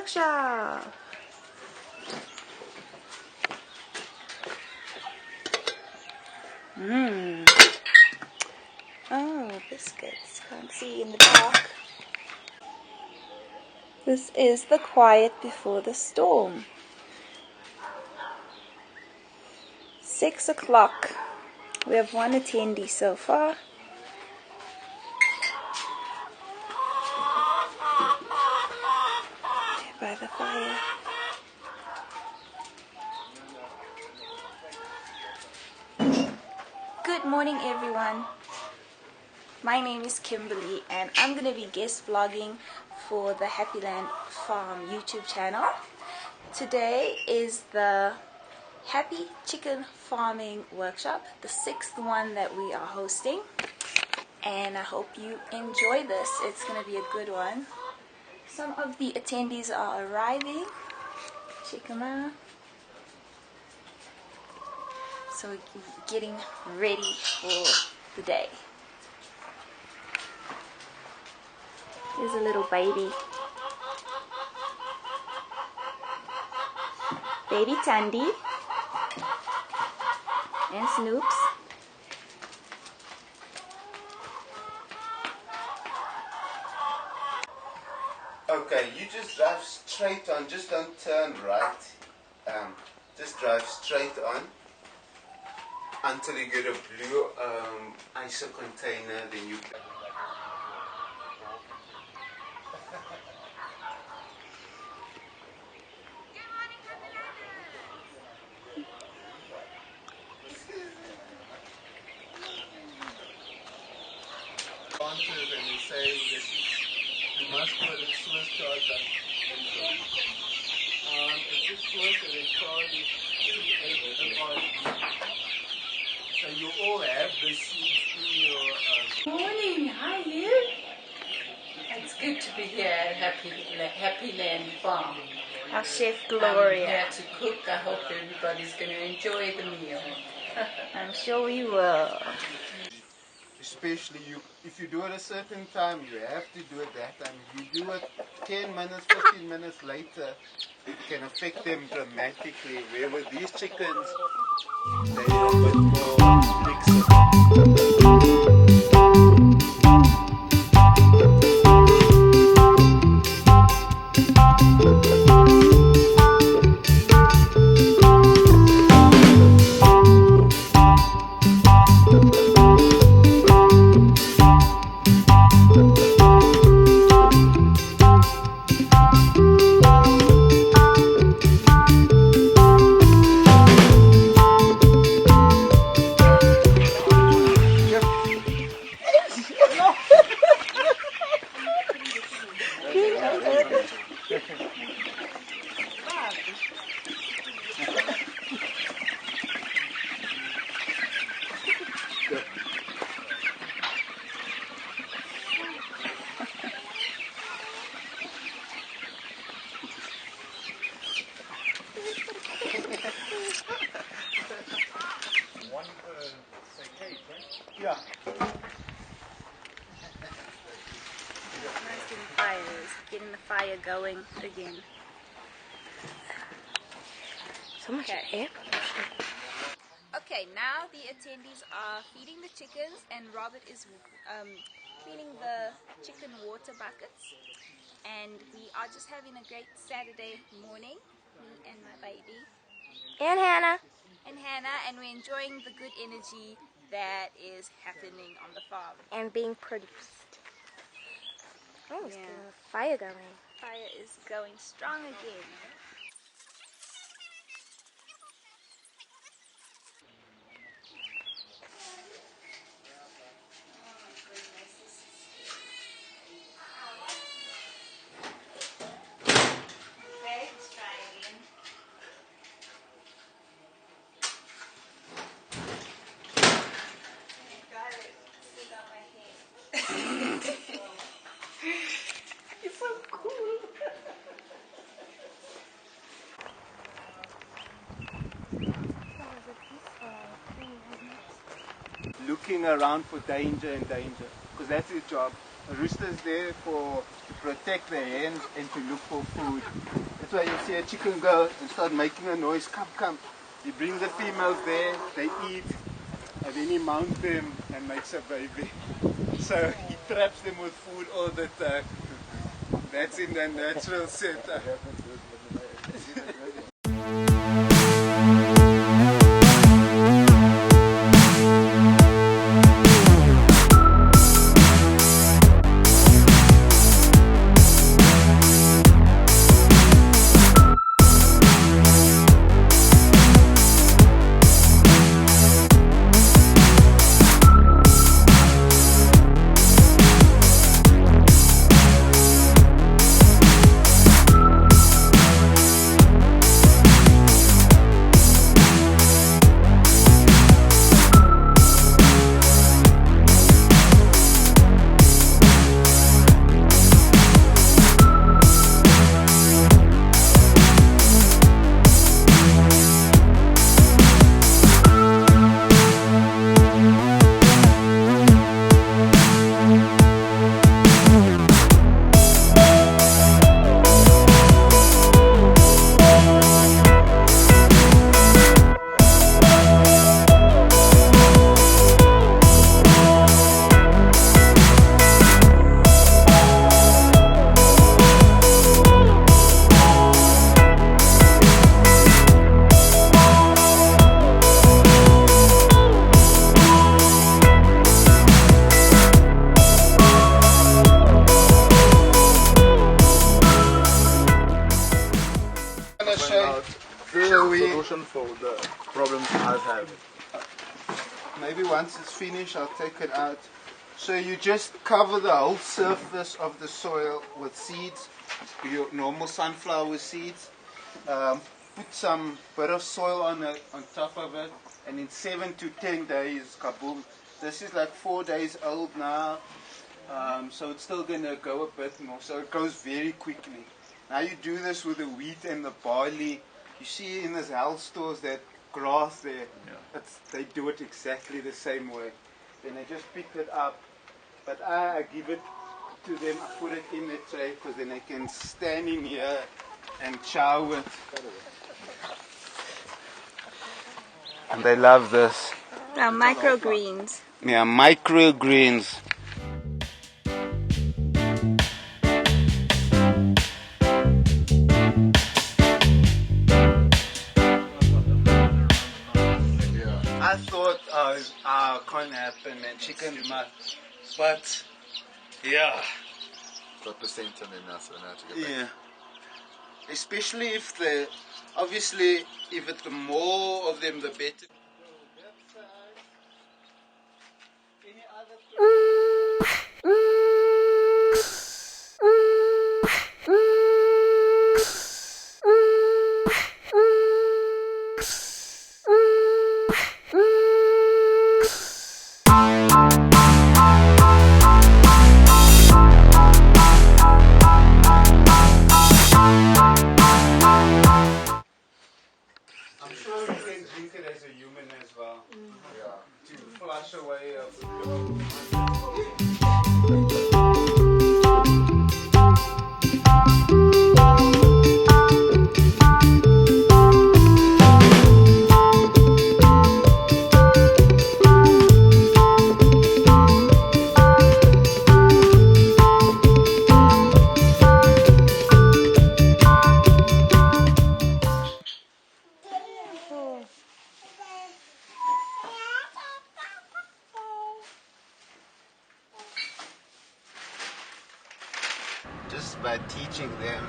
workshop. Oh, biscuits. Can't see in the dark. This is the quiet before the storm. 6 o'clock. We have one attendee so far. By the fire. Good morning, everyone. My name is Kimberly and I'm going to be guest vlogging for the Happyland Farm YouTube channel. Today is the Happy Chicken Farming Workshop, the 6th one that we are hosting, and I hope you enjoy this. It's going to be a good one. Some of the attendees are arriving. Check them out. So we're getting ready for the day. Here's a little baby. Baby Tandy. And Snoops. Okay, you just drive straight on, just don't turn right. Just drive straight on until you get a blue ISO container, then you and they say that you must put a Swiss card back. It's just Swiss and they charge you. So you all have the seeds in your Morning, hi Liv. It's good to be here at Happyland Farm. Our chef I'm Gloria. here to cook. I hope everybody's going to enjoy the meal. I'm sure we will. Especially if you do it a certain time, you have to do it that time. If you do it 10 minutes, 15 minutes later, it can affect them dramatically. Where with these chickens, they are a bit more flexible. Yeah. Roasting fires, getting the fire going again. So much air pollution. Okay, now the attendees are feeding the chickens and Robert is cleaning the chicken water buckets. And we are just having a great Saturday morning, me and my baby. And Hannah. And we're enjoying the good energy that is happening on the farm. And being produced. Oh, it's Yeah. getting the fire going. Fire is going strong again. Looking around for danger and danger, because that's his job. A rooster's there for protect their hens and to look for food. That's why you see a chicken go and start making a noise, come, come. He brings the females there, they eat, and then he mounts them and makes a baby. So he traps them with food all the time. That's in the natural setup. Solution for the problems I have. Maybe once it's finished, I'll take it out. So you just cover the whole surface of the soil with seeds, your normal sunflower seeds. Put some bit of soil on top of it, and in 7 to 10 days, kaboom. This is like 4 days old now, so it's still gonna go a bit more. So it goes very quickly. Now you do this with the wheat and the barley. You see in these health stores that grass there, they do it exactly the same way. Then they just pick it up, but I give it to them, I put it in the tray because then they can stand in here and chow it. And they love this. Microgreens. Yeah, microgreens. I thought can't happen, man. Chicken must, but yeah. Got the center in us, and to get back. Yeah. Especially if obviously, if it's the more of them, the better. Any other I'm sure you can drink it as a human as well. Yeah. To flush away just by teaching them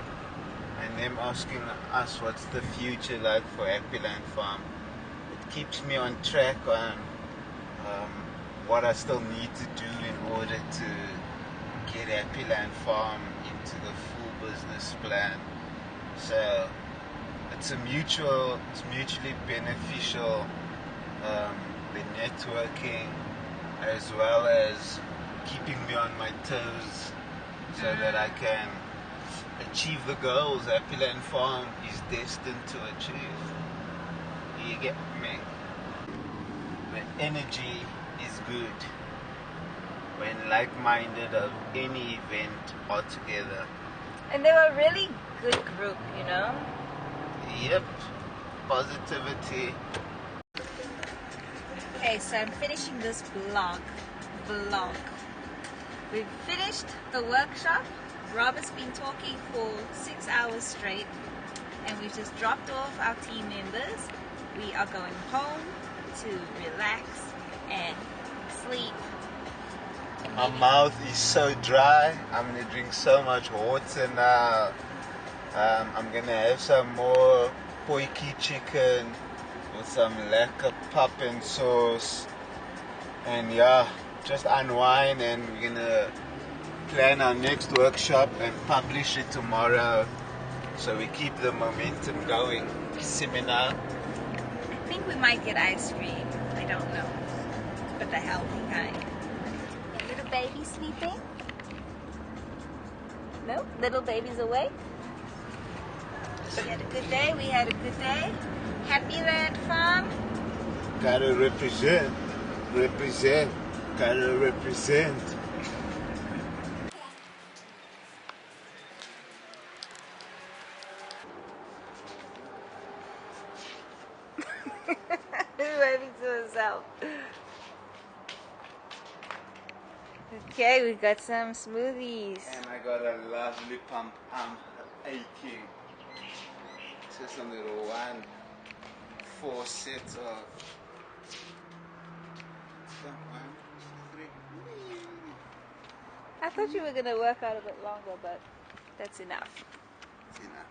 and them asking us what's the future like for Happy Land Farm, it keeps me on track on what I still need to do in order to get Happy Land Farm into the full business plan. So it's mutually beneficial, the networking as well as keeping me on my toes so that I can achieve the goals Happy Land Farm is destined to achieve. You get me? The energy is good. when like-minded of any event are together. And they were a really good group, you know? Yep, positivity. Okay, so I'm finishing this vlog. We've finished the workshop. Rob has been talking for 6 hours straight, and we've just dropped off our team members. We are going home to relax and sleep. My mouth is so dry. I'm gonna drink so much water now. I'm gonna have some more poiki chicken with some lekker pap and sauce, and yeah, just unwind. And we're gonna plan our next workshop and publish it tomorrow, so we keep the momentum going. Seminar. I think we might get ice cream. I don't know, but the healthy kind. Little baby sleeping? No? Little baby's awake? She had a good day. We had a good day. Happy Land Farm. Gotta represent. Gotta represent. He's waving to himself. Okay, we got some smoothies. And I got a lovely pump. I'm aching. Just a little 4 sets of 1, 2, 3. I thought you were going to work out a bit longer, but that's enough. It's enough.